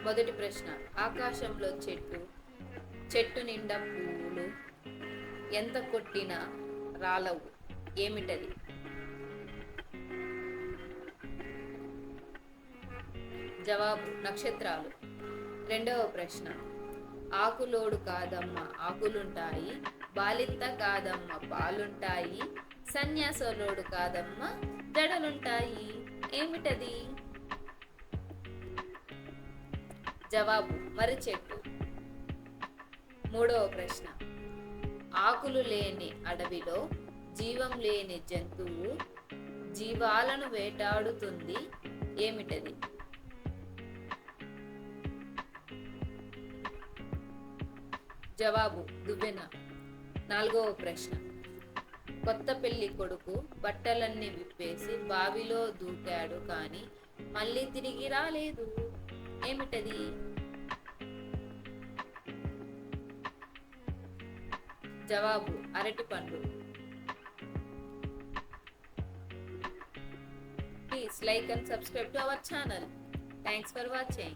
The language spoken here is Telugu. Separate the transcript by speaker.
Speaker 1: మొదటి ప్రశ్న, ఆకాశంలో చెట్టు, చెట్టు నిండా పువ్వులు, ఎంత కొట్టినా రాలవు, ఏమిటది? జవాబు నక్షత్రాలు. రెండవ ప్రశ్న, ఆకులోడు కాదమ్మ ఆకులుంటాయి, బాలింత కాదమ్మ పాలుంటాయి, సన్యాసలోడు కాదమ్మ జడలుంటాయి, ఏమిటది? జవాబు మర్రి చెట్టు. మూడవ ప్రశ్న, ఆకులు లేని అడవిలో జీవం లేని జంతువు జీవాలను వేటాడుతుంది, ఏమిటది? జవాబు దువ్వెన. నాలుగవ ప్రశ్న, కొత్త పెళ్లి కొడుకు బట్టలన్నీ విప్పేసి బావిలో దూకాడు కానీ మళ్ళీ తిరిగి రాలేదు, ఏమిటది? జవాబు అరటిపండు. Please like and subscribe to our channel. Thanks for watching.